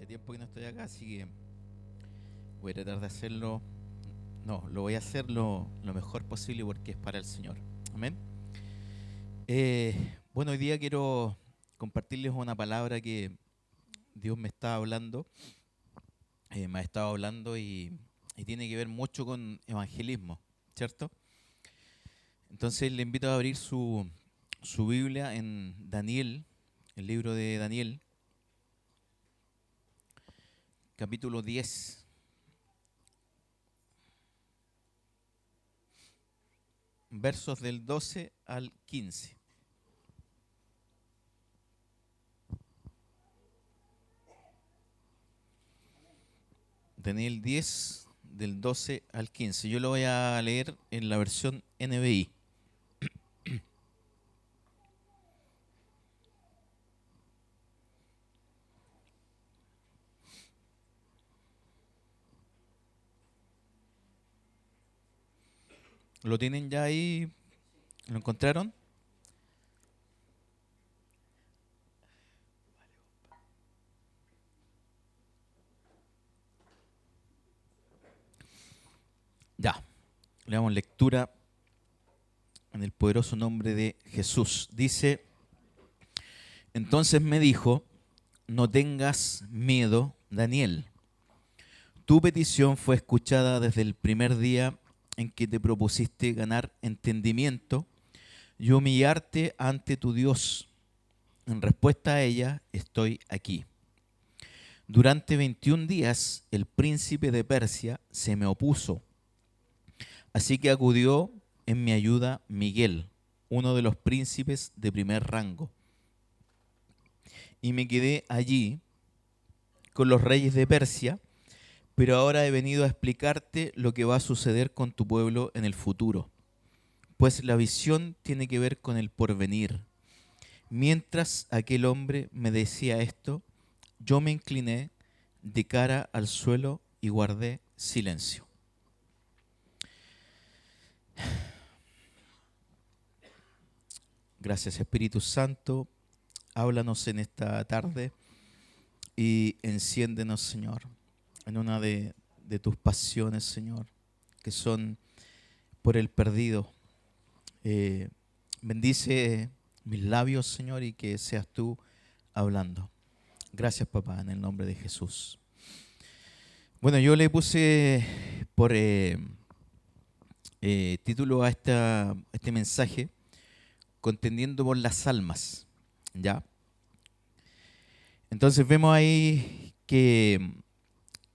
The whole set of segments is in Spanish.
hace tiempo que no estoy acá, así que voy a tratar de hacerlo. No, lo voy a hacer lo mejor posible porque es para el Señor. Amén. Bueno, hoy día quiero compartirles una palabra que Dios me está hablando, me ha estado hablando y tiene que ver mucho con evangelismo, ¿cierto? Entonces le invito a abrir su Biblia en Daniel, el libro de Daniel, capítulo 10. Versos del 12 al 15. Daniel 10, del 12 al 15. Yo lo voy a leer en la versión NBI. ¿Lo tienen ya ahí? ¿Lo encontraron? Ya. Le damos lectura en el poderoso nombre de Jesús. Dice, entonces me dijo, no tengas miedo, Daniel. Tu petición fue escuchada desde el primer día en que te propusiste ganar entendimiento y humillarte ante tu Dios. En respuesta a ella, estoy aquí. Durante 21 días el príncipe de Persia se me opuso, así que acudió en mi ayuda Miguel, uno de los príncipes de primer rango, y me quedé allí con los reyes de Persia, pero ahora he venido a explicarte lo que va a suceder con tu pueblo en el futuro, pues la visión tiene que ver con el porvenir. Mientras aquel hombre me decía esto, yo me incliné de cara al suelo y guardé silencio. Gracias, Espíritu Santo. Háblanos en esta tarde y enciéndenos, Señor, en una de tus pasiones, Señor, que son por el perdido. Bendice mis labios, Señor, y que seas tú hablando. Gracias, papá, en el nombre de Jesús. Bueno, yo le puse por título a este mensaje, Contendiendo por las almas, ¿ya? Entonces vemos ahí que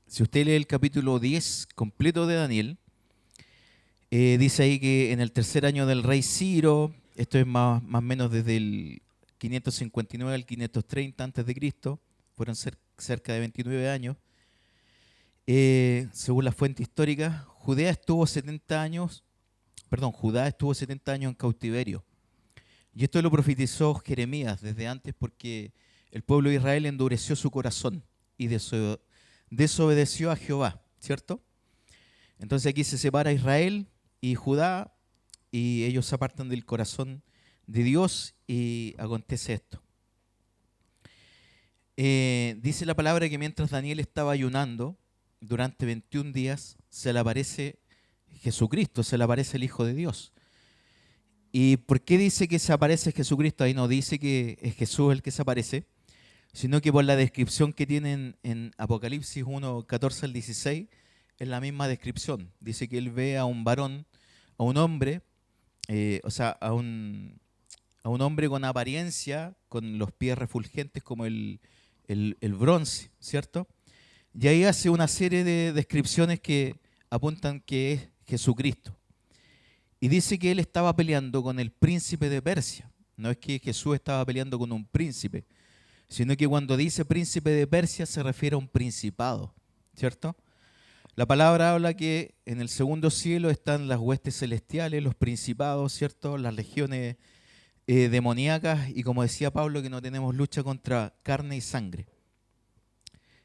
si usted lee el capítulo 10 completo de Daniel, dice ahí que en el tercer año del rey Ciro, esto es más o menos desde el 559 al 530 antes de Cristo, fueron cerca de 29 años. Según la fuente histórica, Judá estuvo 70 años en cautiverio. Y esto lo profetizó Jeremías desde antes porque el pueblo de Israel endureció su corazón y desobedeció a Jehová, ¿cierto? Entonces aquí se separa Israel y Judá y ellos se apartan del corazón de Dios y acontece esto. Dice la palabra que mientras Daniel estaba ayunando, durante 21 días, se le aparece Jesucristo, se le aparece el Hijo de Dios. ¿Y por qué dice que se aparece Jesucristo? Ahí no dice que es Jesús el que se aparece, sino que por la descripción que tienen en Apocalipsis 1, 14 al 16, es la misma descripción. Dice que él ve a un varón, a un hombre, a un hombre con apariencia, con los pies refulgentes como el bronce, ¿cierto? Y ahí hace una serie de descripciones que apuntan que es Jesucristo. Y dice que él estaba peleando con el príncipe de Persia. No es que Jesús estaba peleando con un príncipe, sino que cuando dice príncipe de Persia se refiere a un principado, ¿cierto? La palabra habla que en el segundo cielo están las huestes celestiales, los principados, ¿cierto? Las legiones demoníacas y como decía Pablo que no tenemos lucha contra carne y sangre.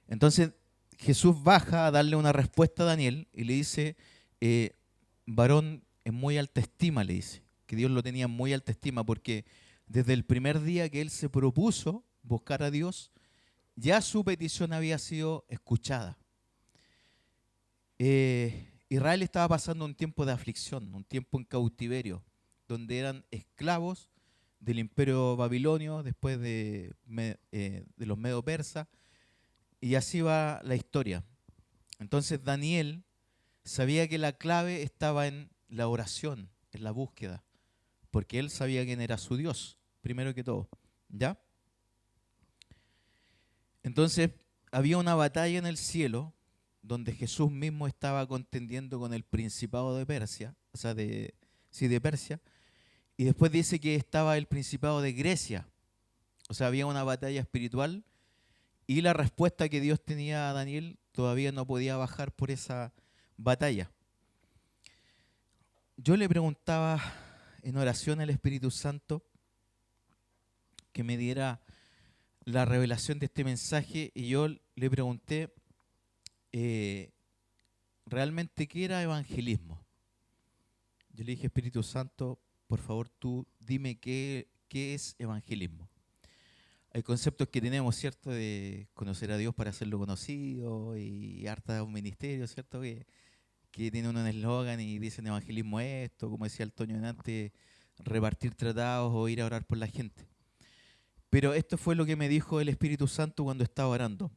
Entonces Jesús baja a darle una respuesta a Daniel y le dice, varón en muy alta estima, le dice, que Dios lo tenía en muy alta estima porque desde el primer día que él se propuso buscar a Dios, ya su petición había sido escuchada. Israel estaba pasando un tiempo de aflicción, un tiempo en cautiverio, donde eran esclavos del imperio babilonio, después de los medo persas, y así va la historia. Entonces Daniel sabía que la clave estaba en la oración, en la búsqueda, porque él sabía quién era su Dios, primero que todo. ¿Ya? Entonces había una batalla en el cielo donde Jesús mismo estaba contendiendo con el principado de Persia, o sea, de Persia, y después dice que estaba el principado de Grecia, o sea, había una batalla espiritual y la respuesta que Dios tenía a Daniel todavía no podía bajar por esa batalla. Yo le preguntaba en oración al Espíritu Santo que me diera la revelación de este mensaje y yo le pregunté eh, realmente qué era evangelismo. Yo le dije, Espíritu Santo, por favor tú dime qué es evangelismo. Hay conceptos que tenemos, ¿cierto? De conocer a Dios para hacerlo conocido y harta de un ministerio, ¿cierto? Que tiene un eslogan y dicen evangelismo es esto, como decía el Toño antes, repartir tratados o ir a orar por la gente. Pero esto fue lo que me dijo el Espíritu Santo cuando estaba orando.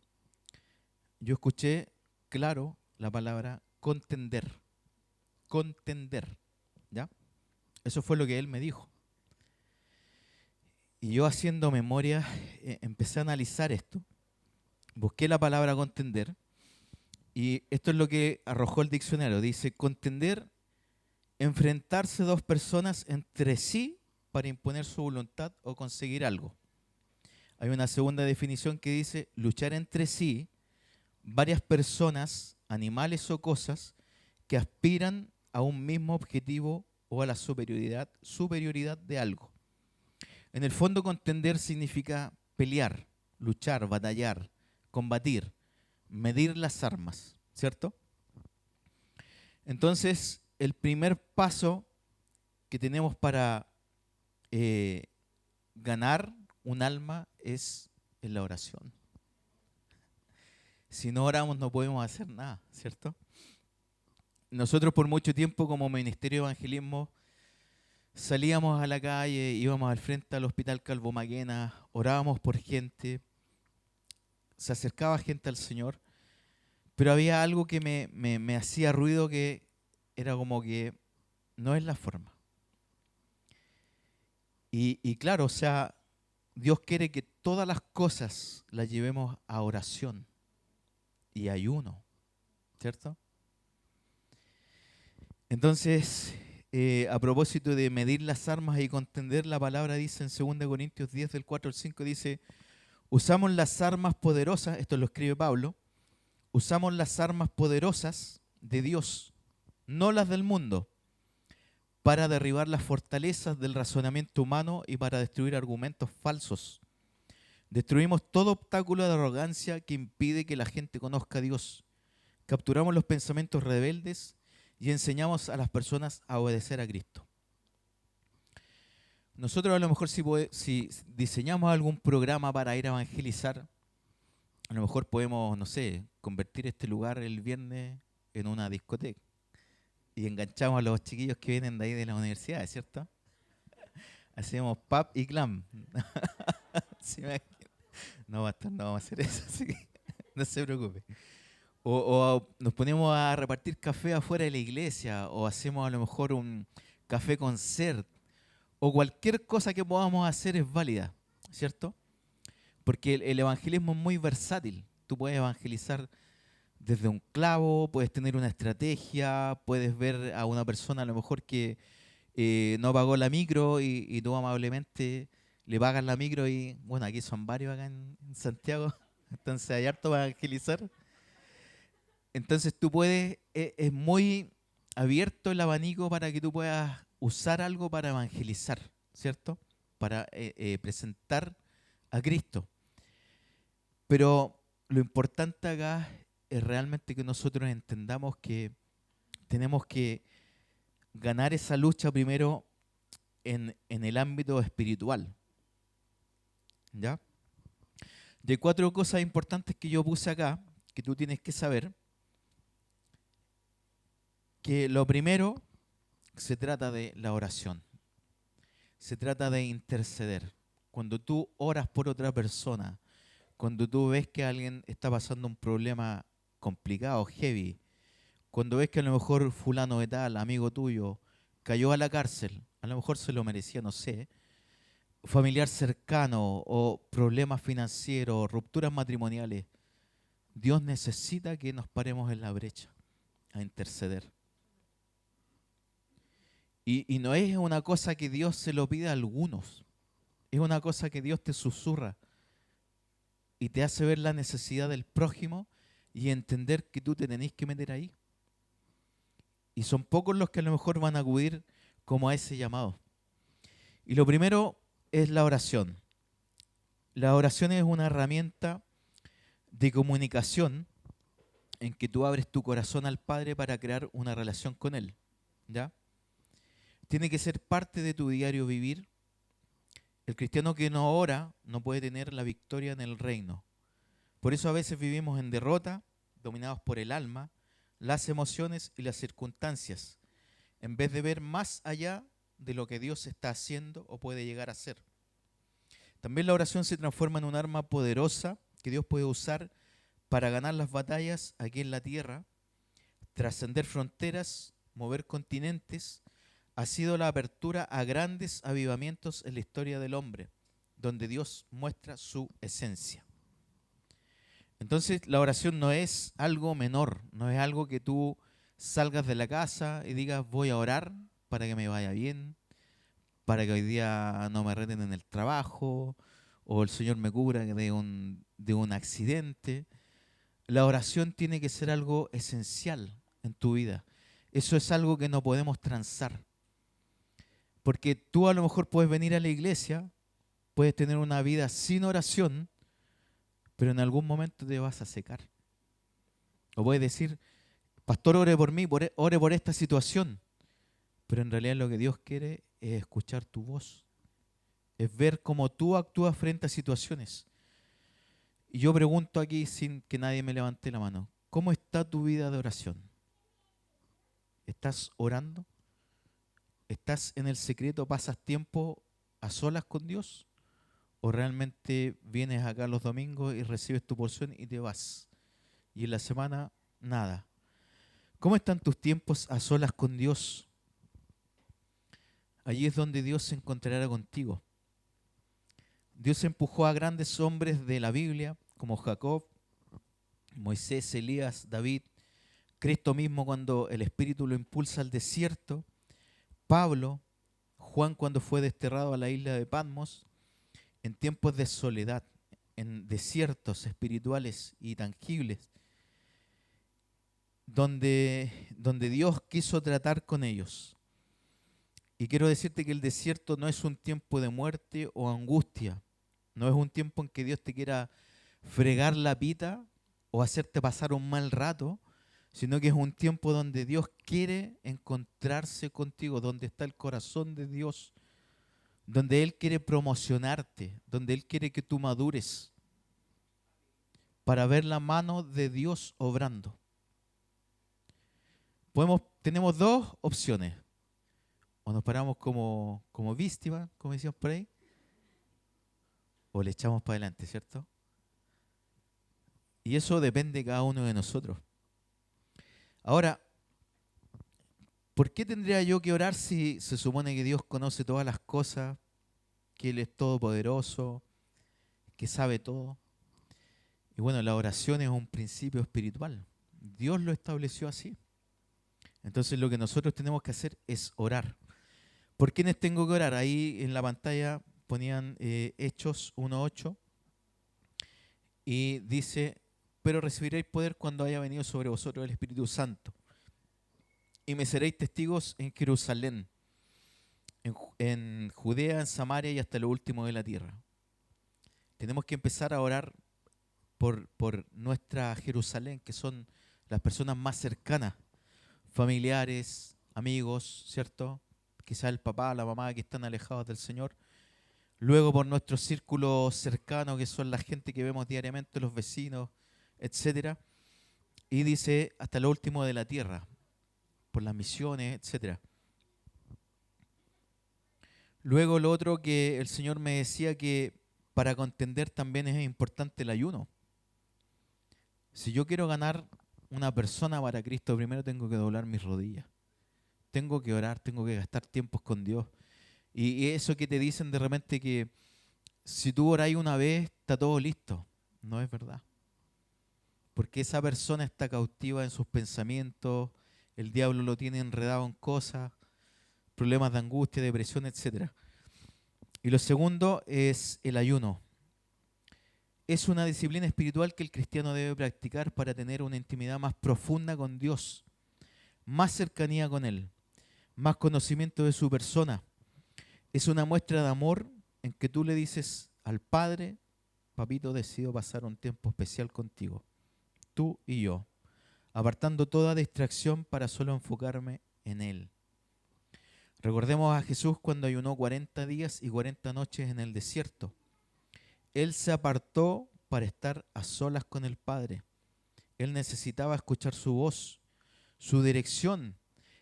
Yo escuché claro la palabra contender, contender, ¿ya? Eso fue lo que él me dijo. Y yo haciendo memoria empecé a analizar esto, busqué la palabra contender y esto es lo que arrojó el diccionario. Dice, contender, enfrentarse dos personas entre sí para imponer su voluntad o conseguir algo. Hay una segunda definición que dice, luchar entre sí, varias personas, animales o cosas que aspiran a un mismo objetivo o a la superioridad de algo. En el fondo, contender significa pelear, luchar, batallar, combatir, medir las armas, ¿cierto? Entonces, el primer paso que tenemos para eh, ganar un alma es en la oración. Si no oramos no podemos hacer nada, ¿cierto? Nosotros por mucho tiempo como Ministerio de Evangelismo salíamos a la calle, íbamos al frente al Hospital Calvo Maquena, orábamos por gente, se acercaba gente al Señor, pero había algo que me hacía ruido que era como que no es la forma. Y claro, o sea, Dios quiere que todas las cosas las llevemos a oración y ayuno, ¿cierto? Entonces, a propósito de medir las armas y contender, la palabra dice en 2 Corintios 10, del 4 al 5, dice, usamos las armas poderosas, esto lo escribe Pablo, usamos las armas poderosas de Dios, no las del mundo, para derribar las fortalezas del razonamiento humano y para destruir argumentos falsos. Destruimos todo obstáculo de arrogancia que impide que la gente conozca a Dios. Capturamos los pensamientos rebeldes y enseñamos a las personas a obedecer a Cristo. Nosotros a lo mejor si diseñamos algún programa para ir a evangelizar, a lo mejor podemos, no sé, convertir este lugar el viernes en una discoteca y enganchamos a los chiquillos que vienen de ahí de la universidad, ¿cierto? Hacemos pub y glam. ¿Sí me imagino? No, pastor, no vamos a hacer eso, así que no se preocupe. O nos ponemos a repartir café afuera de la iglesia, o hacemos a lo mejor un café concert, o cualquier cosa que podamos hacer es válida, ¿cierto? Porque el evangelismo es muy versátil. Tú puedes evangelizar desde un clavo, puedes tener una estrategia, puedes ver a una persona a lo mejor que no pagó la micro y tú amablemente le pagas la micro y, bueno, aquí son varios acá en Santiago, entonces hay harto para evangelizar. Entonces tú puedes, es muy abierto el abanico para que tú puedas usar algo para evangelizar, ¿cierto? Para presentar a Cristo. Pero lo importante acá es realmente que nosotros entendamos que tenemos que ganar esa lucha primero en el ámbito espiritual. ¿Ya? Y hay 4 cosas importantes que yo puse acá, que tú tienes que saber. Que lo primero se trata de la oración. Se trata de interceder. Cuando tú oras por otra persona, cuando tú ves que alguien está pasando un problema complicado, heavy, cuando ves que a lo mejor fulano de tal, amigo tuyo, cayó a la cárcel, a lo mejor se lo merecía, no sé, familiar cercano o problemas financieros, rupturas matrimoniales, Dios necesita que nos paremos en la brecha a interceder. Y no es una cosa que Dios se lo pide a algunos, es una cosa que Dios te susurra y te hace ver la necesidad del prójimo y entender que tú te tenés que meter ahí. Y son pocos los que a lo mejor van a acudir como a ese llamado. Y lo primero es la oración. La oración es una herramienta de comunicación en que tú abres tu corazón al Padre para crear una relación con Él. ¿Ya? Tiene que ser parte de tu diario vivir. El cristiano que no ora no puede tener la victoria en el reino. Por eso a veces vivimos en derrota, dominados por el alma, las emociones y las circunstancias, en vez de ver más allá de lo que Dios está haciendo o puede llegar a ser. También la oración se transforma en un arma poderosa que Dios puede usar para ganar las batallas aquí en la tierra, trascender fronteras, mover continentes. Ha sido la apertura a grandes avivamientos en la historia del hombre, donde Dios muestra su esencia. Entonces la oración no es algo menor, no es algo que tú salgas de la casa y digas voy a orar para que me vaya bien, para que hoy día no me reten en el trabajo o el Señor me cubra de un accidente. La oración tiene que ser algo esencial en tu vida. Eso es algo que no podemos transar. Porque tú a lo mejor puedes venir a la iglesia, puedes tener una vida sin oración, pero en algún momento te vas a secar. O puedes decir, pastor, ore por mí, ore por esta situación. Pero en realidad lo que Dios quiere es escuchar tu voz. Es ver cómo tú actúas frente a situaciones. Y yo pregunto aquí sin que nadie me levante la mano, ¿cómo está tu vida de oración? ¿Estás orando? ¿Estás en el secreto, pasas tiempo a solas con Dios? ¿O realmente vienes acá los domingos y recibes tu porción y te vas? Y en la semana, nada. ¿Cómo están tus tiempos a solas con Dios? Allí es donde Dios se encontrará contigo. Dios empujó a grandes hombres de la Biblia, como Jacob, Moisés, Elías, David, Cristo mismo cuando el Espíritu lo impulsa al desierto, Pablo, Juan cuando fue desterrado a la isla de Patmos, en tiempos de soledad, en desiertos espirituales y tangibles, donde Dios quiso tratar con ellos. Y quiero decirte que el desierto no es un tiempo de muerte o angustia, no es un tiempo en que Dios te quiera fregar la pita o hacerte pasar un mal rato, sino que es un tiempo donde Dios quiere encontrarse contigo, donde está el corazón de Dios, donde Él quiere promocionarte, donde Él quiere que tú madures para ver la mano de Dios obrando. Tenemos 2 opciones. O nos paramos como víctima, como decíamos por ahí, o le echamos para adelante, ¿cierto? Y eso depende de cada uno de nosotros. Ahora, ¿por qué tendría yo que orar si se supone que Dios conoce todas las cosas, que Él es todopoderoso, que sabe todo? Y bueno, la oración es un principio espiritual. Dios lo estableció así. Entonces lo que nosotros tenemos que hacer es orar. ¿Por quiénes tengo que orar? Ahí en la pantalla ponían Hechos 1:8 y dice, pero recibiréis poder cuando haya venido sobre vosotros el Espíritu Santo. Y me seréis testigos en Jerusalén, en Judea, en Samaria y hasta lo último de la tierra. Tenemos que empezar a orar por nuestra Jerusalén, que son las personas más cercanas, familiares, amigos, ¿cierto? Quizá el papá, la mamá que están alejados del Señor. luego por nuestro círculo cercano, que son la gente que vemos diariamente, los vecinos, etcétera, y dice hasta lo último de la tierra, por las misiones, etcétera. Luego lo otro que el Señor me decía que para contender también es importante el ayuno. Si yo quiero ganar una persona para Cristo, primero tengo que doblar mis rodillas. Tengo que orar, tengo que gastar tiempos con Dios. Y eso que te dicen de repente que si tú oras una vez, está todo listo. No es verdad. Porque esa persona está cautiva en sus pensamientos, el diablo lo tiene enredado en cosas, problemas de angustia, depresión, etcétera. Y lo segundo es el ayuno. Es una disciplina espiritual que el cristiano debe practicar para tener una intimidad más profunda con Dios, más cercanía con Él, más conocimiento de su persona. Es una muestra de amor en que tú le dices al Padre: papito, decido pasar un tiempo especial contigo, tú y yo, apartando toda distracción para solo enfocarme en Él. Recordemos a Jesús cuando ayunó 40 días y 40 noches en el desierto. Él se apartó para estar a solas con el Padre. Él necesitaba escuchar su voz, su dirección.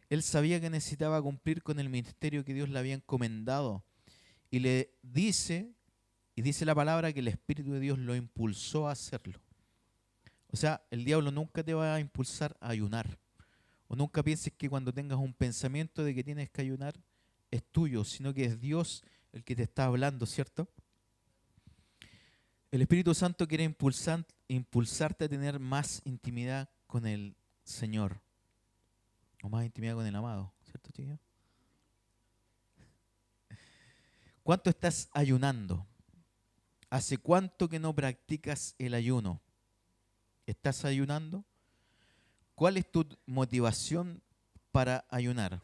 Él sabía que necesitaba cumplir con el ministerio que Dios le había encomendado. Y le dice, y dice la palabra, que el Espíritu de Dios lo impulsó a hacerlo. O sea, el diablo nunca te va a impulsar a ayunar. O nunca pienses que cuando tengas un pensamiento de que tienes que ayunar es tuyo, sino que es Dios el que te está hablando, ¿cierto? El Espíritu Santo quiere impulsarte a tener más intimidad con el Señor. O más intimidad con el amado, ¿cierto, chiquillo? ¿Cuánto estás ayunando? ¿Hace cuánto que no practicas el ayuno? ¿Estás ayunando? ¿Cuál es tu motivación para ayunar?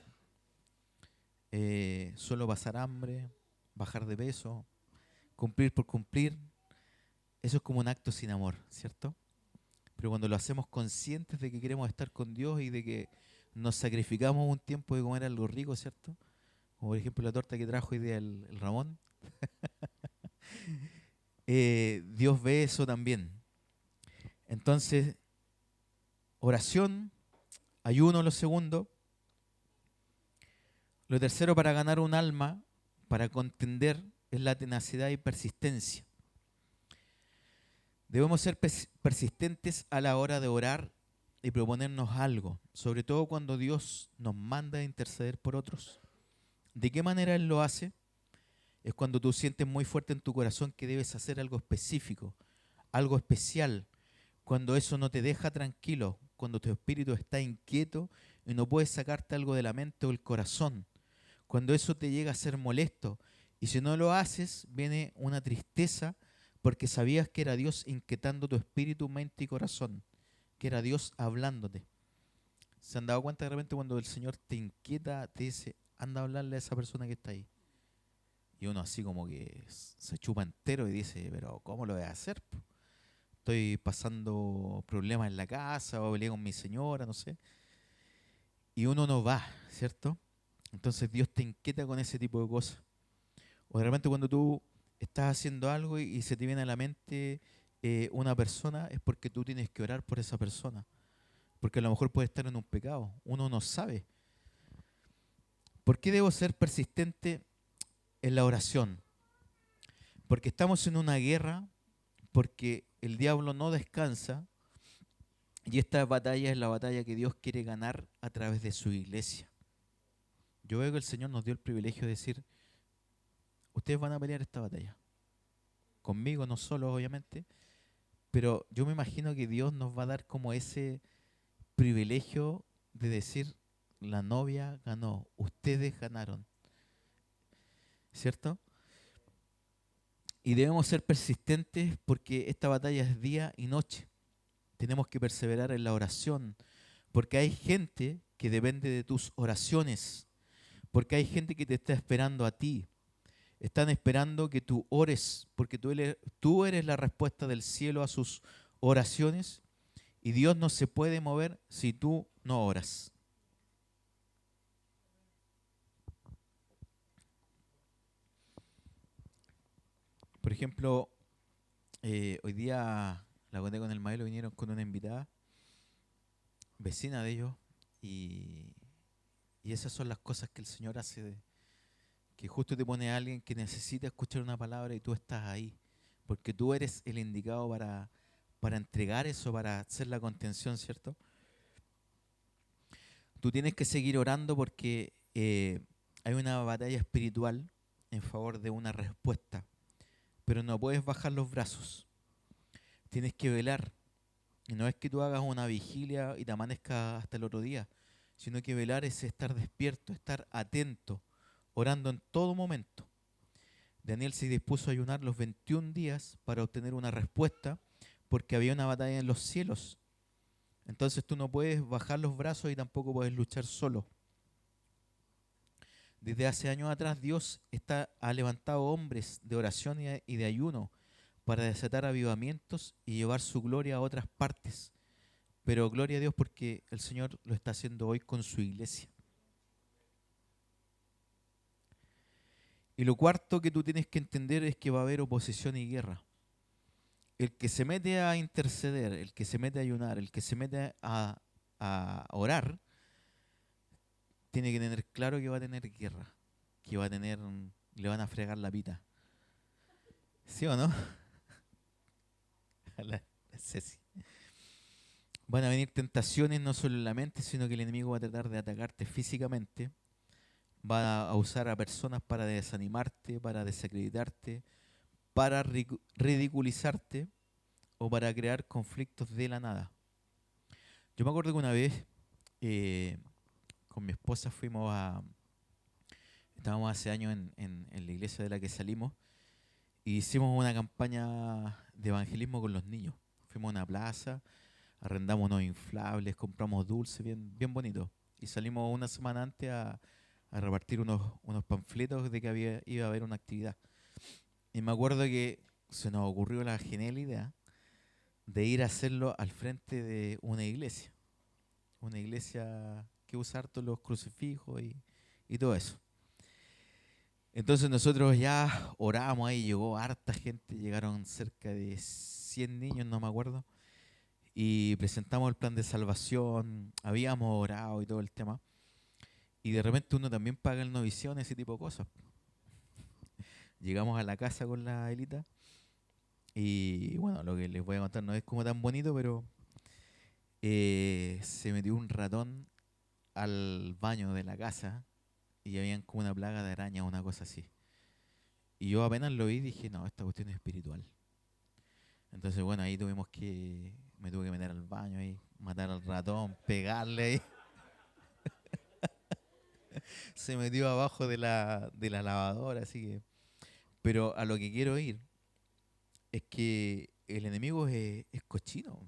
¿Solo pasar hambre? ¿Bajar de peso? ¿Cumplir por cumplir? Eso es como un acto sin amor, ¿cierto? Pero cuando lo hacemos conscientes de que queremos estar con Dios y de que nos sacrificamos un tiempo de comer algo rico, ¿cierto? Como por ejemplo la torta que trajo hoy día el Ramón. Dios ve eso también. Entonces, oración, ayuno lo segundo. Lo tercero para ganar un alma, para contender, es la tenacidad y persistencia. Debemos ser persistentes a la hora de orar y proponernos algo, sobre todo cuando Dios nos manda a interceder por otros. ¿De qué manera Él lo hace? Es cuando tú sientes muy fuerte en tu corazón que debes hacer algo específico, algo especial, cuando eso no te deja tranquilo, cuando tu espíritu está inquieto y no puedes sacarte algo de la mente o el corazón, cuando eso te llega a ser molesto, y si no lo haces, viene una tristeza porque sabías que era Dios inquietando tu espíritu, mente y corazón, que era Dios hablándote. ¿Se han dado cuenta de repente cuando el Señor te inquieta, te dice, anda a hablarle a esa persona que está ahí? Y uno así como que se chupa entero y dice, pero ¿cómo lo voy a hacer, po? Estoy pasando problemas en la casa o peleé con mi señora, no sé. Y uno no va, ¿cierto? Entonces Dios te inquieta con ese tipo de cosas. O de repente cuando tú estás haciendo algo y se te viene a la mente una persona, es porque tú tienes que orar por esa persona. Porque a lo mejor puede estar en un pecado. Uno no sabe. ¿Por qué debo ser persistente en la oración? Porque estamos en una guerra, porque el diablo no descansa y esta batalla es la batalla que Dios quiere ganar a través de su iglesia. Yo veo que el Señor nos dio el privilegio de decir, ustedes van a pelear esta batalla. Conmigo, no solo, obviamente, pero yo me imagino que Dios nos va a dar como ese privilegio de decir, la novia ganó, ustedes ganaron, ¿cierto? Y debemos ser persistentes porque esta batalla es día y noche. Tenemos que perseverar en la oración, porque hay gente que depende de tus oraciones, porque hay gente que te está esperando a ti. Están esperando que tú ores, porque tú eres la respuesta del cielo a sus oraciones, y Dios no se puede mover si tú no oras. ejemplo, hoy día la conté con el Maelo, vinieron con una invitada, vecina de ellos, y, y esas son las cosas que el Señor hace, que justo te pone a alguien que necesita escuchar una palabra y tú estás ahí, porque tú eres el indicado para entregar eso, para hacer la contención, ¿cierto? Tú tienes que seguir orando porque hay una batalla espiritual en favor de una respuesta, pero no puedes bajar los brazos. Tienes que velar. Y no es que tú hagas una vigilia y te amanezcas hasta el otro día, sino que velar es estar despierto, estar atento, orando en todo momento. Daniel se dispuso a ayunar los 21 días para obtener una respuesta porque había una batalla en los cielos. Entonces tú no puedes bajar los brazos y tampoco puedes luchar solo. Desde hace años atrás Dios ha levantado hombres de oración y de ayuno para desatar avivamientos y llevar su gloria a otras partes. Pero gloria a Dios porque el Señor lo está haciendo hoy con su iglesia. Y lo cuarto que tú tienes que entender es que va a haber oposición y guerra. El que se mete a interceder, el que se mete a ayunar, el que se mete a orar, tiene que tener claro que va a tener guerra, que va a tener, le van a fregar la pita. ¿Sí o no? La Ceci. Van a venir tentaciones no solo en la mente, sino que el enemigo va a tratar de atacarte físicamente. Va a usar a personas para desanimarte, para desacreditarte, para ridiculizarte o para crear conflictos de la nada. Yo me acuerdo que una vez con mi esposa estábamos hace años en la iglesia de la que salimos y hicimos una campaña de evangelismo con los niños. Fuimos a una plaza, arrendamos unos inflables, compramos dulces, bien, bien bonito. Y salimos una semana antes a repartir unos panfletos de que iba a haber una actividad. Y me acuerdo que se nos ocurrió la genial idea de ir a hacerlo al frente de una iglesia. Una iglesia que usa harto los crucifijos y todo eso. Entonces nosotros ya oramos ahí, llegó harta gente, llegaron cerca de 100 niños, no me acuerdo, y presentamos el plan de salvación, habíamos orado y todo el tema, y de repente uno también paga el novición, ese tipo de cosas. Llegamos a la casa con la Elita, y bueno, lo que les voy a contar no es como tan bonito, pero se metió un ratón al baño de la casa, y habían como una plaga de araña, una cosa así. Y yo apenas lo vi dije, no, esta cuestión es espiritual. Entonces, bueno, ahí me tuve que meter al baño ahí, matar al ratón, pegarle ahí. Se metió abajo de la lavadora, así que... Pero a lo que quiero ir es que el enemigo es cochino.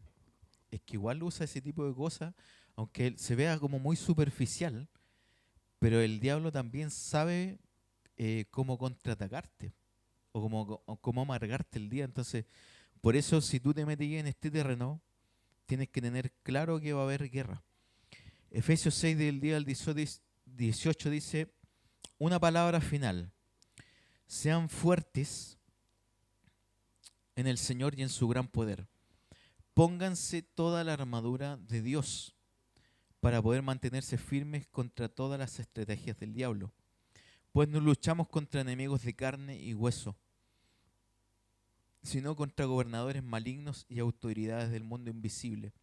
Es que igual usa ese tipo de cosas, aunque él se vea como muy superficial, pero el diablo también sabe cómo contraatacarte o cómo amargarte el día. Entonces, por eso si tú te metes en este terreno, tienes que tener claro que va a haber guerra. Efesios 6 del día al 18 dice una palabra final. Sean fuertes en el Señor y en su gran poder. Pónganse toda la armadura de Dios para poder mantenerse firmes contra todas las estrategias del diablo. Pues no luchamos contra enemigos de carne y hueso, sino contra gobernadores malignos y autoridades del mundo invisible,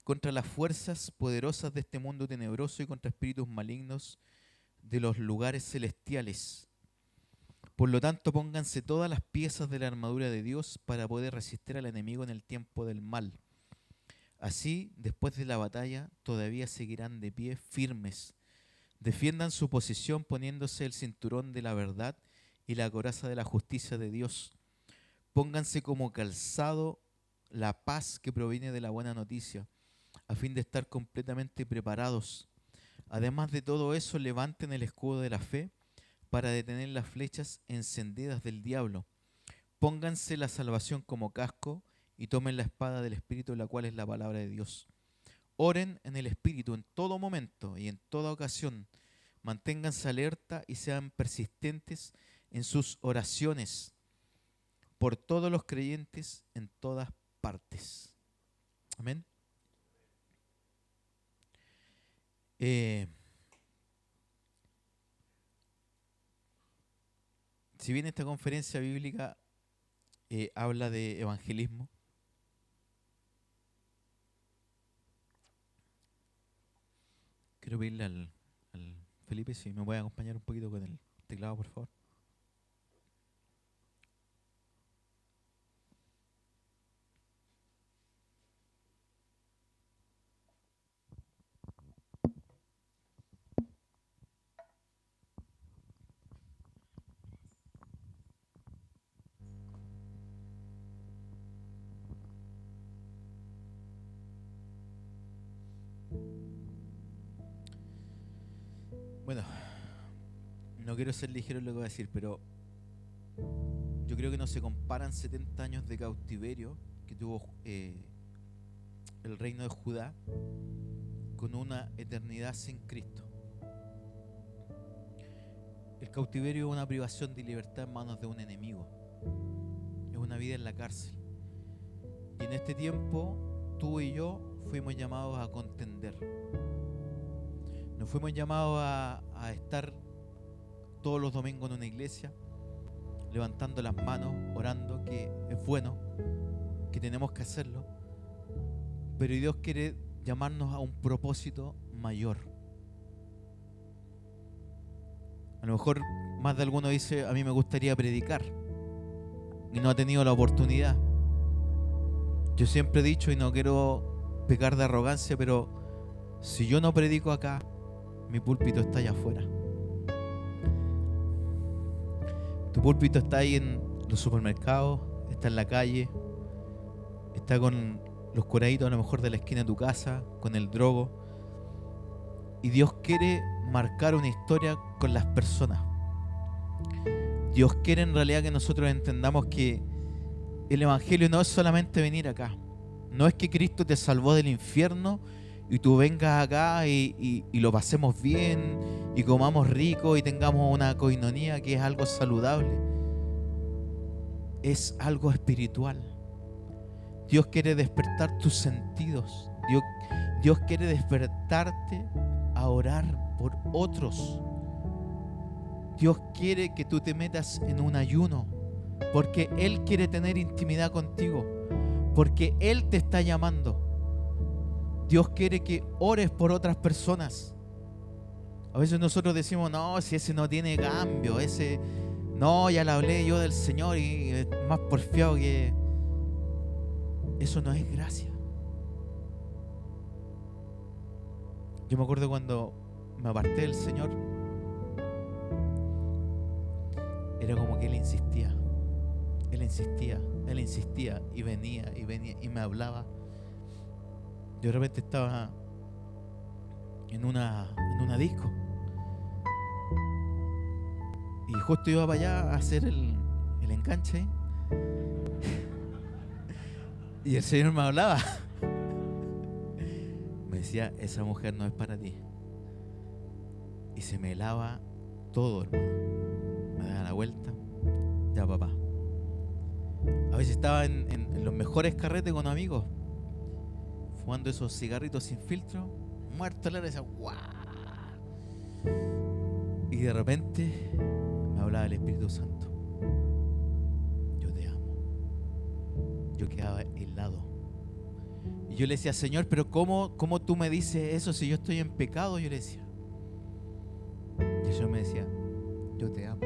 contra las fuerzas poderosas de este mundo tenebroso y contra espíritus malignos de los lugares celestiales. Por lo tanto, pónganse todas las piezas de la armadura de Dios para poder resistir al enemigo en el tiempo del mal. Así, después de la batalla, todavía seguirán de pie firmes. Defiendan su posición poniéndose el cinturón de la verdad y la coraza de la justicia de Dios. Pónganse como calzado la paz que proviene de la buena noticia, a fin de estar completamente preparados. Además de todo eso, levanten el escudo de la fe para detener las flechas encendidas del diablo. Pónganse la salvación como casco y tomen la espada del Espíritu, la cual es la palabra de Dios. Oren en el Espíritu en todo momento y en toda ocasión. Manténganse alerta y sean persistentes en sus oraciones. por todos los creyentes en todas partes. Amén. Si bien esta conferencia bíblica habla de evangelismo, quiero pedirle al Felipe si me puede acompañar un poquito con el teclado, por favor. Bueno, no quiero ser ligero en lo que voy a decir, pero yo creo que no se comparan 70 años de cautiverio que tuvo el reino de Judá con una eternidad sin Cristo. El cautiverio es una privación de libertad en manos de un enemigo. Es una vida en la cárcel. Y en este tiempo, tú y yo fuimos llamados a contender. Nos fuimos llamados a estar todos los domingos en una iglesia, levantando las manos, orando, que es bueno, que tenemos que hacerlo. Pero Dios quiere llamarnos a un propósito mayor. A lo mejor más de alguno dice, a mí me gustaría predicar, y no ha tenido la oportunidad. Yo siempre he dicho, y no quiero pecar de arrogancia, pero si yo no predico acá, mi púlpito está allá afuera. Tu púlpito está ahí en los supermercados, está en la calle, está con los curaditos a lo mejor de la esquina de tu casa, con el drogo. Y Dios quiere marcar una historia con las personas. Dios quiere en realidad que nosotros entendamos que el evangelio no es solamente venir acá. No es que Cristo te salvó del infierno y tú vengas acá y lo pasemos bien y comamos rico y tengamos una coinonía que es algo saludable. Es algo espiritual. Dios quiere despertar tus sentidos. Dios quiere despertarte a orar por otros. Dios quiere que tú te metas en un ayuno, porque Él quiere tener intimidad contigo, porque Él te está llamando. Dios quiere que ores por otras personas. A veces nosotros decimos, no, si ese no tiene cambio, ese, no, ya le hablé yo del Señor y es más porfiado que... Eso no es gracia. Yo me acuerdo cuando me aparté del Señor, era como que Él insistía, y venía y me hablaba. Yo de repente estaba en una disco y justo iba para allá a hacer el enganche y el Señor me hablaba. Me decía, esa mujer no es para ti. Y se me helaba todo, hermano. Me daba la vuelta. Ya, papá. A veces estaba en los mejores carretes con amigos, fumando esos cigarritos sin filtro, muerto la risa, ¡guau! Y de repente me hablaba el Espíritu Santo. Yo te amo. Yo quedaba helado. Y yo le decía, Señor, pero ¿cómo tú me dices eso si yo estoy en pecado? Yo le decía. Y el Señor me decía, yo te amo.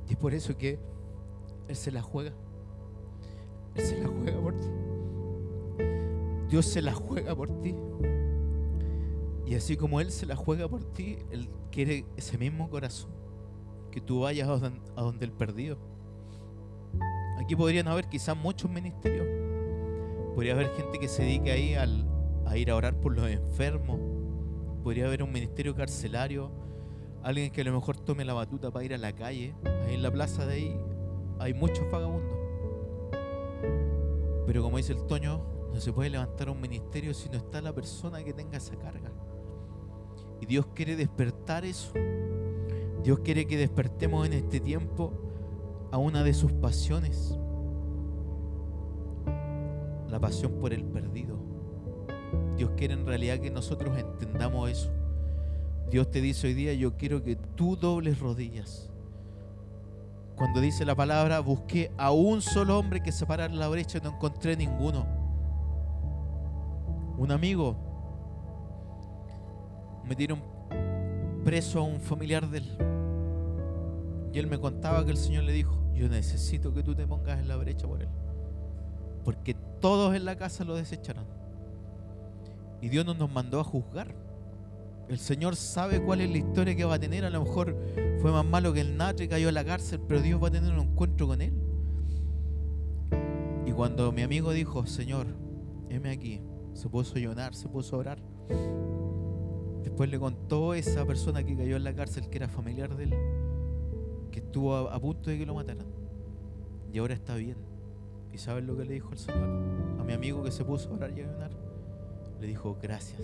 Y es por eso que Él se la juega. Él se la juega por ti. Dios se la juega por ti. Y así como Él se la juega por ti, Él quiere ese mismo corazón, que tú vayas a donde Él perdió. Aquí podrían haber quizás muchos ministerios. Podría haber gente que se dedique ahí a ir a orar por los enfermos. Podría haber un ministerio carcelario. Alguien que a lo mejor tome la batuta para ir a la calle. Ahí en la plaza de ahí hay muchos vagabundos. Pero como dice el Toño, no se puede levantar un ministerio si no está la persona que tenga esa carga. Y Dios quiere despertar eso. Dios quiere que despertemos en este tiempo a una de sus pasiones, la pasión por el perdido. Dios quiere en realidad que nosotros entendamos eso. Dios te dice hoy día: yo quiero que tú dobles rodillas. Cuando dice la palabra, busqué a un solo hombre que separara la brecha y no encontré ninguno. Un amigo metieron preso a un familiar de él, y él me contaba que el Señor le dijo: yo necesito que tú te pongas en la brecha por él, porque todos en la casa lo desecharon. Y Dios no nos mandó a juzgar. El Señor sabe cuál es la historia que va a tener. A lo mejor fue más malo que el Natre y cayó a la cárcel, pero Dios va a tener un encuentro con él. Y cuando mi amigo dijo: Señor, heme aquí, se puso a llorar, se puso a orar. Después le contó a esa persona que cayó en la cárcel, que era familiar de él, que estuvo a punto de que lo mataran, y ahora está bien. ¿Y saben lo que le dijo el Señor a mi amigo que se puso a orar y a llorar? Le dijo: gracias,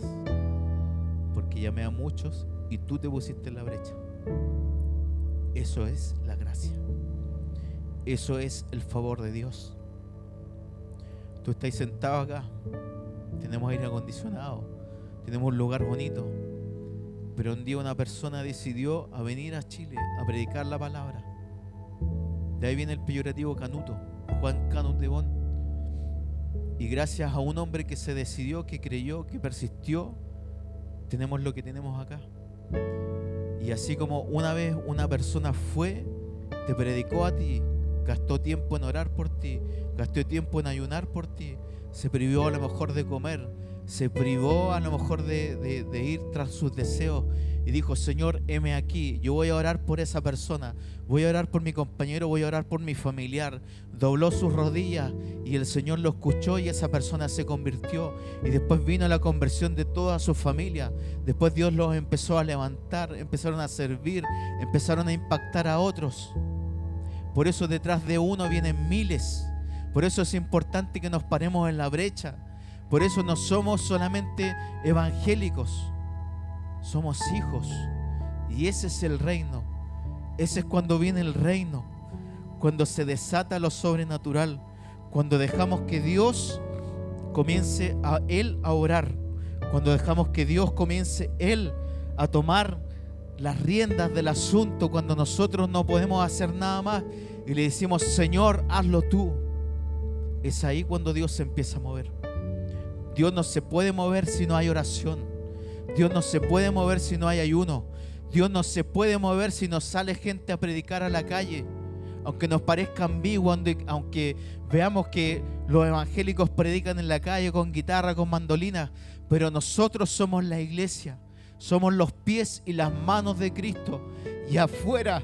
porque llamé a muchos y tú te pusiste en la brecha. Eso es la gracia. Eso es el favor de Dios. Tú estás sentado acá, tenemos aire acondicionado, tenemos un lugar bonito, pero un día una persona decidió a venir a Chile a predicar la palabra. De ahí viene el peyorativo canuto, Juan Canut de Bon. Y gracias a un hombre que se decidió, que creyó, que persistió, tenemos lo que tenemos acá. Y así como una vez una persona fue, te predicó a ti, gastó tiempo en orar por ti, gastó tiempo en ayunar por ti, se privó a lo mejor de comer, se privó a lo mejor de ir tras sus deseos, y dijo: Señor, heme aquí, yo voy a orar por esa persona, voy a orar por mi compañero, voy a orar por mi familiar. Dobló sus rodillas y el Señor lo escuchó, y esa persona se convirtió, y después vino la conversión de toda su familia. Después Dios los empezó a levantar, empezaron a servir, empezaron a impactar a otros. Por eso detrás de uno vienen miles. Por eso es importante que nos paremos en la brecha. Por eso no somos solamente evangélicos, somos hijos. Y ese es el reino. Ese es cuando viene el reino, cuando se desata lo sobrenatural, cuando dejamos que Dios comience a Él a orar, cuando dejamos que Dios comience Él a tomar las riendas del asunto, cuando nosotros no podemos hacer nada más y le decimos: Señor, hazlo tú. Es ahí cuando Dios se empieza a mover. Dios no se puede mover si no hay oración. Dios no se puede mover si no hay ayuno. Dios no se puede mover si no sale gente a predicar a la calle. Aunque nos parezca ambiguo, aunque veamos que los evangélicos predican en la calle con guitarra, con mandolina, pero nosotros somos la iglesia. Somos los pies y las manos de Cristo. Y afuera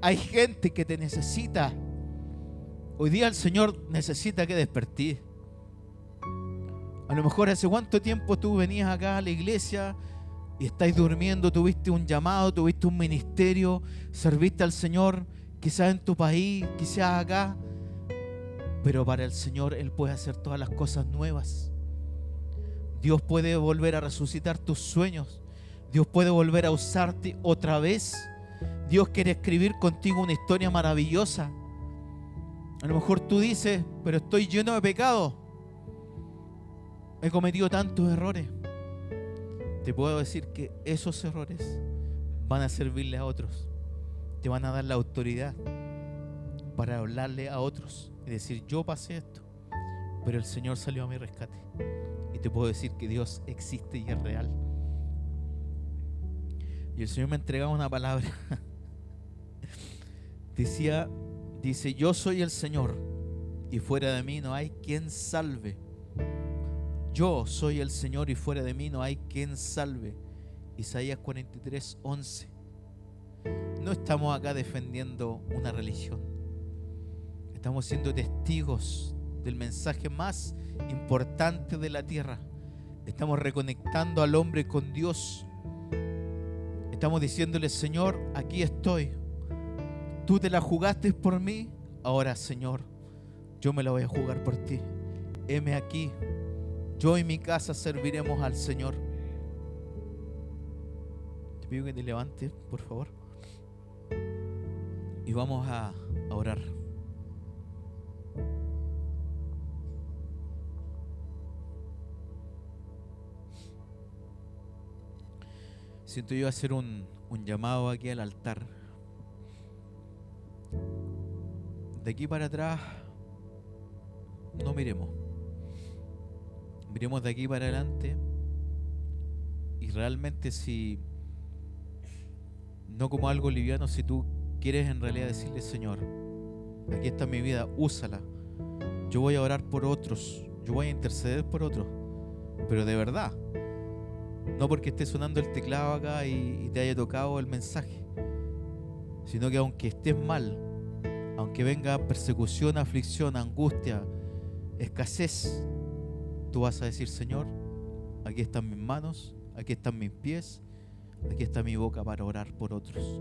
hay gente que te necesita. Hoy día el Señor necesita que despertes. A lo mejor hace cuánto tiempo tú venías acá a la iglesia y estáis durmiendo, tuviste un llamado, tuviste un ministerio, serviste al Señor, quizás en tu país, quizás acá, pero para el Señor Él puede hacer todas las cosas nuevas. Dios puede volver a resucitar tus sueños. Dios puede volver a usarte otra vez. Dios quiere escribir contigo una historia maravillosa. A lo mejor tú dices: pero estoy lleno de pecado, he cometido tantos errores. Te puedo decir que esos errores van a servirle a otros. Te van a dar la autoridad para hablarle a otros y decir: yo pasé esto, pero el Señor salió a mi rescate. Y te puedo decir que Dios existe y es real. Y el Señor me entregaba una palabra. Dice: yo soy el Señor y fuera de mí no hay quien salve. Yo soy el Señor y fuera de mí no hay quien salve. Isaías 43:11. No estamos acá defendiendo una religión. Estamos siendo testigos del mensaje más importante de la tierra. Estamos reconectando al hombre con Dios. Estamos diciéndole: Señor, aquí estoy. Tú te la jugaste por mí. Ahora, Señor, yo me la voy a jugar por ti. Heme aquí. Yo y mi casa serviremos al Señor. Te pido que te levantes, por favor. y vamos a orar. Siento yo hacer un llamado aquí al altar. De aquí para atrás no miremos. Miremos de aquí para adelante. Y realmente, si no como algo liviano, si tú quieres en realidad decirle: Señor, aquí está mi vida, úsala. Yo voy a orar por otros, yo voy a interceder por otros, pero de verdad, no porque esté sonando el teclado acá y te haya tocado el mensaje, sino que aunque estés mal, aunque venga persecución, aflicción, angustia, escasez, tú vas a decir: Señor, aquí están mis manos, aquí están mis pies, aquí está mi boca para orar por otros.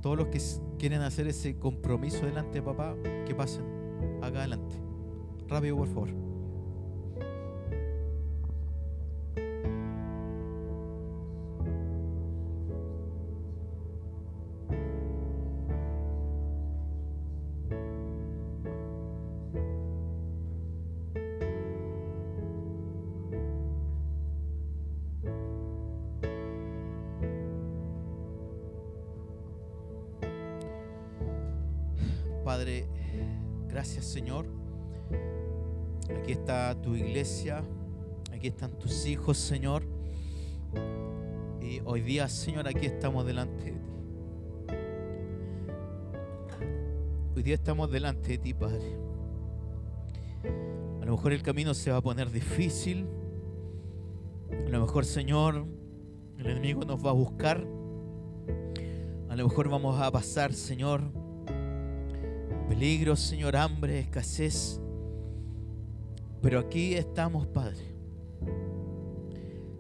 Todos los que quieren hacer ese compromiso delante de papá, que pasen acá adelante. Rápido, por favor. Padre, gracias, Señor. Aquí está tu iglesia, aquí están tus hijos, Señor. Y hoy día, Señor, aquí estamos delante de ti. Hoy día estamos delante de ti, Padre. A lo mejor el camino se va a poner difícil. A lo mejor, Señor, el enemigo nos va a buscar. A lo mejor vamos a pasar, Señor, peligros, Señor, hambre, escasez. Pero aquí estamos, Padre.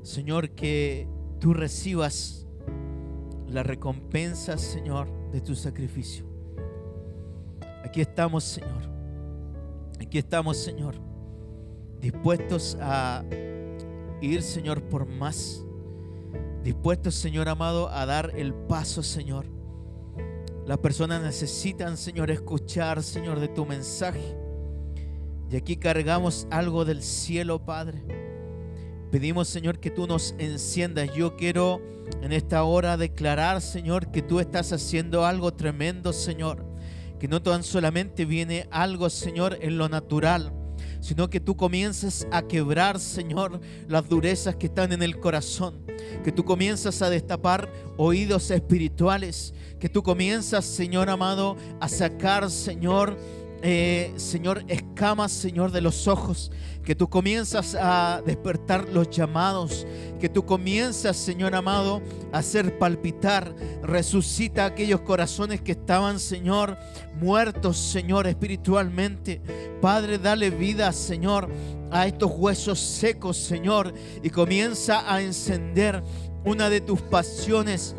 Señor, que tú recibas la recompensa, Señor, de tu sacrificio. Aquí estamos, Señor. Aquí estamos, Señor, dispuestos a ir, Señor, por más. Dispuestos, Señor amado, a dar el paso, Señor. Las personas necesitan, Señor, escuchar, Señor, de tu mensaje. Y aquí cargamos algo del cielo, Padre. Pedimos, Señor, que tú nos enciendas. Yo quiero en esta hora declarar, Señor, que tú estás haciendo algo tremendo, Señor. Que no tan solamente viene algo, Señor, en lo natural, sino que tú comienzas a quebrar, Señor, las durezas que están en el corazón. Que tú comienzas a destapar oídos espirituales. Que tú comienzas, Señor amado, a sacar, Señor, Señor, escamas, Señor, de los ojos. Que tú comienzas a despertar los llamados. Que tú comienzas, Señor amado, a hacer palpitar. Resucita aquellos corazones que estaban, Señor, muertos, Señor, espiritualmente. Padre, dale vida, Señor, a estos huesos secos, Señor. Y comienza a encender una de tus pasiones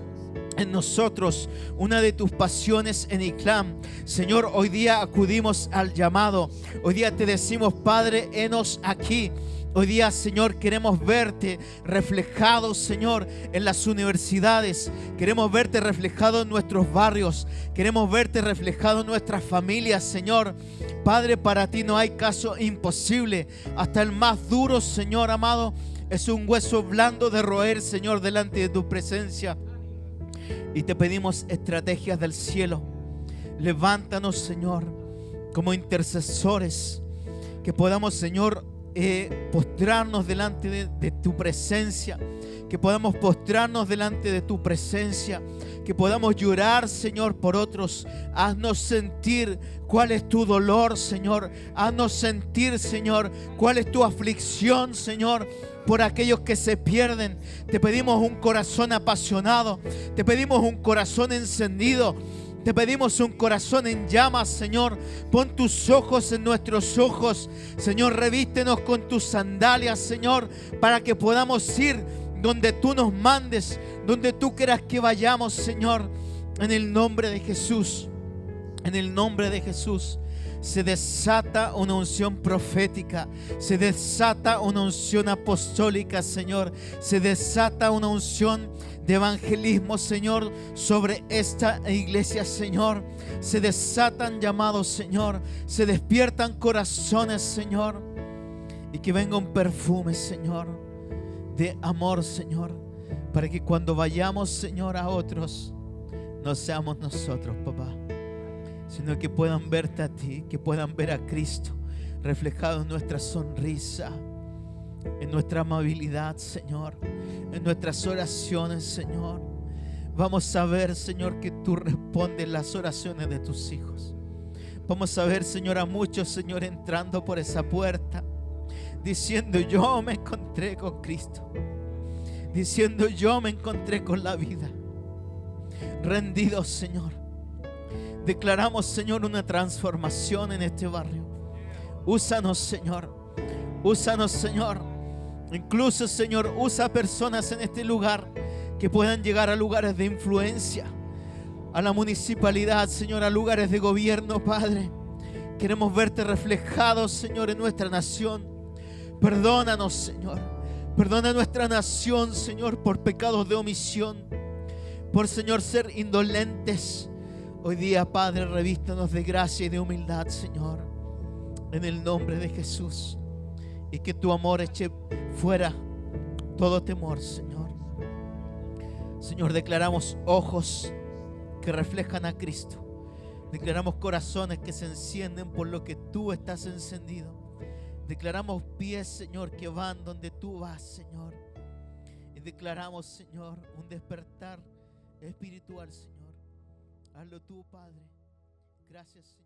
en nosotros, una de tus pasiones en Iclam. Señor, hoy día acudimos al llamado. Hoy día te decimos: Padre, henos aquí. Hoy día, Señor, queremos verte reflejado, Señor, en las universidades. Queremos verte reflejado en nuestros barrios. Queremos verte reflejado en nuestras familias, Señor. Padre, para ti no hay caso imposible. Hasta el más duro, Señor amado, es un hueso blando de roer, Señor, delante de tu presencia. Y te pedimos estrategias del cielo. Levántanos, Señor, como intercesores. Que podamos, Señor, postrarnos delante de tu presencia. Que podamos postrarnos delante de tu presencia. Que podamos llorar, Señor, por otros. Haznos sentir cuál es tu dolor, Señor. Haznos sentir, Señor, cuál es tu aflicción, Señor, por aquellos que se pierden. Te pedimos un corazón apasionado. Te pedimos un corazón encendido. Te pedimos un corazón en llamas, Señor. Pon tus ojos en nuestros ojos. Señor, revístenos con tus sandalias, Señor, para que podamos ir donde tú nos mandes, donde tú quieras que vayamos, Señor. En el nombre de Jesús. En el nombre de Jesús. Se desata una unción profética, se desata una unción apostólica, Señor. Se desata una unción de evangelismo, Señor, sobre esta iglesia, Señor. Se desatan llamados, Señor. Se despiertan corazones, Señor. Y que venga un perfume, Señor, de amor, Señor, para que cuando vayamos, Señor, a otros, no seamos nosotros, papá, sino que puedan verte a ti, que puedan ver a Cristo reflejado en nuestra sonrisa, en nuestra amabilidad, Señor, en nuestras oraciones, Señor. Vamos a ver, Señor, que tú respondes las oraciones de tus hijos. Vamos a ver, Señor, a muchos, Señor, entrando por esa puerta, diciendo: yo me encontré con Cristo, diciendo: yo me encontré con la vida. Rendidos, Señor. Declaramos, Señor, una transformación en este barrio. Úsanos, Señor. Úsanos, Señor. Incluso, Señor, usa personas en este lugar que puedan llegar a lugares de influencia, a la municipalidad, Señor, a lugares de gobierno, Padre. Queremos verte reflejado, Señor, en nuestra nación. Perdónanos, Señor. Perdona nuestra nación, Señor, por pecados de omisión, por, Señor, ser indolentes. Hoy día, Padre, revístanos de gracia y de humildad, Señor, en el nombre de Jesús. Y que tu amor eche fuera todo temor, Señor. Señor, declaramos ojos que reflejan a Cristo. Declaramos corazones que se encienden por lo que tú estás encendido. Declaramos pies, Señor, que van donde tú vas, Señor. Y declaramos, Señor, un despertar espiritual, Señor. Hazlo tú, Padre. Gracias, Señor.